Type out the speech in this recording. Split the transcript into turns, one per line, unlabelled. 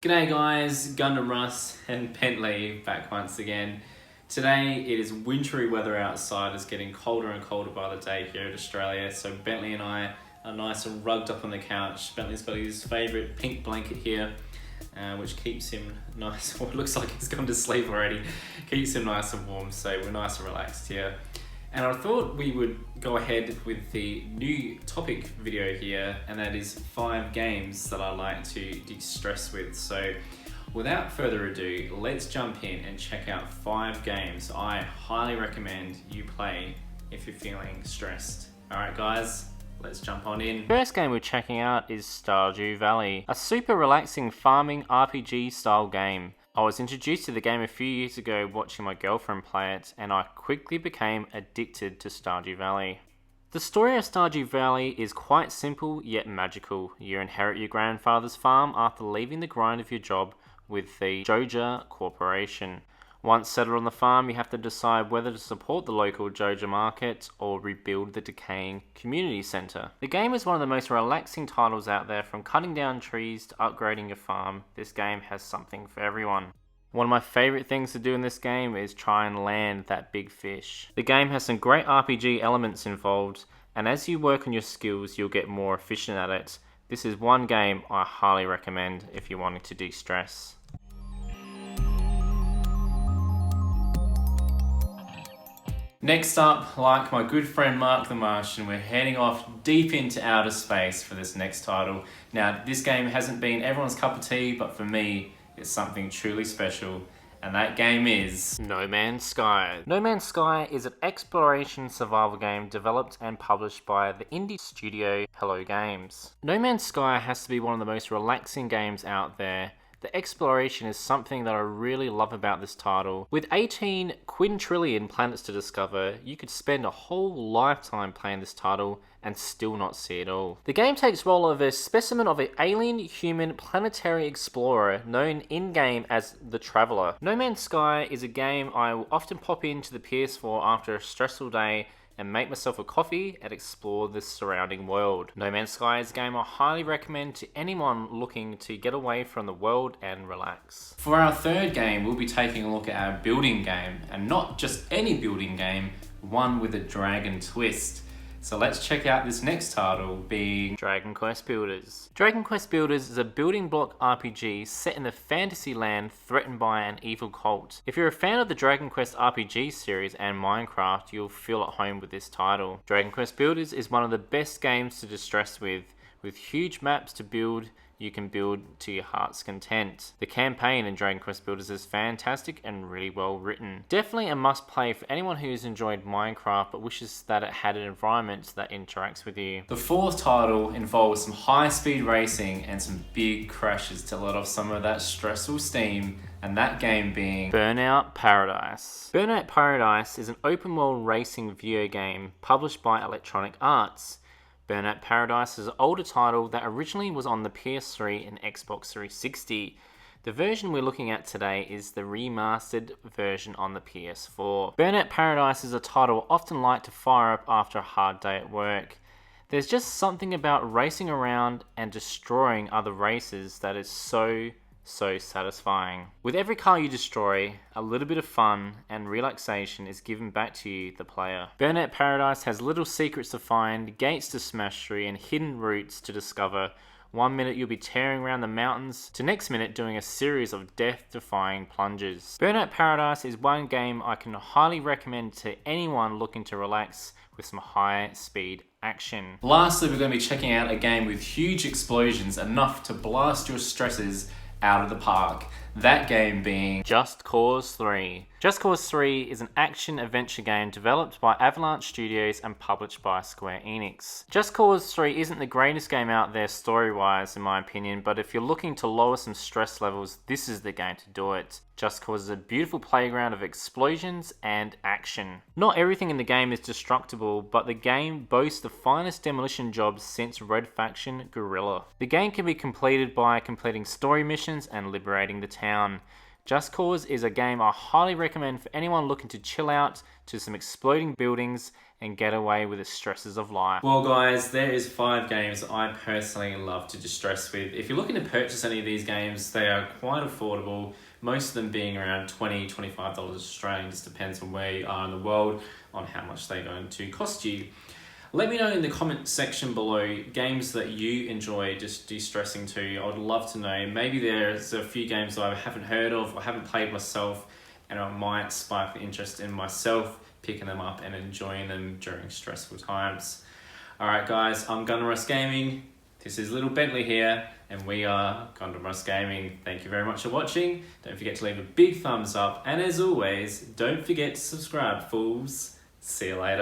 G'day guys, Gundam Russ and Bentley back once again. Today it is wintry weather outside. It's getting colder and colder by the day here in Australia, so Bentley and I are nice and rugged up on the couch. Bentley's got his favourite pink blanket here, which keeps him nice. Well, it looks like he's gone to sleep already. Keeps him nice and warm, so we're nice and relaxed here. And I thought we would go ahead with the new topic video here, and that is 5 games that I like to de-stress with. So without further ado, let's jump in and check out 5 games I highly recommend you play if you're feeling stressed. Alright guys, let's jump on in.
First game we're checking out is Stardew Valley, a super relaxing farming RPG style game. I was introduced to the game a few years ago watching my girlfriend play it, and I quickly became addicted to Stardew Valley. The story of Stardew Valley is quite simple yet magical. You inherit your grandfather's farm after leaving the grind of your job with the Joja Corporation. Once settled on the farm, you have to decide whether to support the local Joja market or rebuild the decaying community centre. The game is one of the most relaxing titles out there. From cutting down trees to upgrading your farm, this game has something for everyone. One of my favourite things to do in this game is try and land that big fish. The game has some great RPG elements involved, and as you work on your skills, you'll get more efficient at it. This is one game I highly recommend if you're wanting to de-stress.
Next up, like my good friend MarktheMartian, we're heading off deep into outer space for this next title. Now, this game hasn't been everyone's cup of tea, but for me, it's something truly special, and that game is
No Man's Sky. No Man's Sky is an exploration survival game developed and published by the indie studio Hello Games. No Man's Sky has to be one of the most relaxing games out there. The exploration is something that I really love about this title. With 18 quintillion planets to discover, you could spend a whole lifetime playing this title and still not see it all. The game takes role of a specimen of an alien human planetary explorer known in-game as the Traveller. No Man's Sky is a game I will often pop into the PS4 after a stressful day and make myself a coffee and explore the surrounding world. No Man's Sky is a game I highly recommend to anyone looking to get away from the world and relax.
For our third game, we'll be taking a look at our building game, and not just any building game, one with a dragon twist. So let's check out this next title, being
Dragon Quest Builders. Dragon Quest Builders is a building block RPG set in the fantasy land threatened by an evil cult. If you're a fan of the Dragon Quest RPG series and Minecraft, you'll feel at home with this title. Dragon Quest Builders is one of the best games to distress with huge maps to build. You can build to your heart's content. The campaign in Dragon Quest Builders is fantastic and really well written. Definitely a must play for anyone who's enjoyed Minecraft but wishes that it had an environment that interacts with you.
The fourth title involves some high-speed racing and some big crashes to let off some of that stressful steam, and that game being
Burnout Paradise. Burnout Paradise is an open-world racing video game published by Electronic Arts. Burnout Paradise is an older title that originally was on the PS3 and Xbox 360. The version we're looking at today is the remastered version on the PS4. Burnout Paradise is a title I often like to fire up after a hard day at work. There's just something about racing around and destroying other races that is so satisfying. With every car you destroy, a little bit of fun and relaxation is given back to you, the player. Burnout Paradise has little secrets to find, gates to smash through, and hidden routes to discover. One minute you'll be tearing around the mountains, to next minute doing a series of death-defying plunges. Burnout Paradise is one game I can highly recommend to anyone looking to relax with some high-speed action.
Lastly, we're going to be checking out a game with huge explosions, enough to blast your stresses out of the park. That game being
Just Cause 3. Just Cause 3 is an action-adventure game developed by Avalanche Studios and published by Square Enix. Just Cause 3 isn't the greatest game out there story-wise in my opinion, but if you're looking to lower some stress levels, this is the game to do it. Just Cause is a beautiful playground of explosions and action. Not everything in the game is destructible, but the game boasts the finest demolition jobs since Red Faction Guerrilla. The game can be completed by completing story missions and liberating the town. Just Cause is a game I highly recommend for anyone looking to chill out to some exploding buildings and get away with the stresses of life.
Well guys, there is 5 games I personally love to distress with. If you're looking to purchase any of these games, they are quite affordable, most of them being around $20, $25 Australian, just depends on where you are in the world, on how much they're going to cost you. Let me know in the comment section below games that you enjoy just de-stressing to. I would love to know. Maybe there's a few games that I haven't heard of or haven't played myself, and it might spark the interest in myself picking them up and enjoying them during stressful times. Alright guys, I'm Gundam Russ Gaming. This is Little Bentley here, and we are Gundam Russ Gaming. Thank you very much for watching. Don't forget to leave a big thumbs up, and as always, don't forget to subscribe, fools. See you later.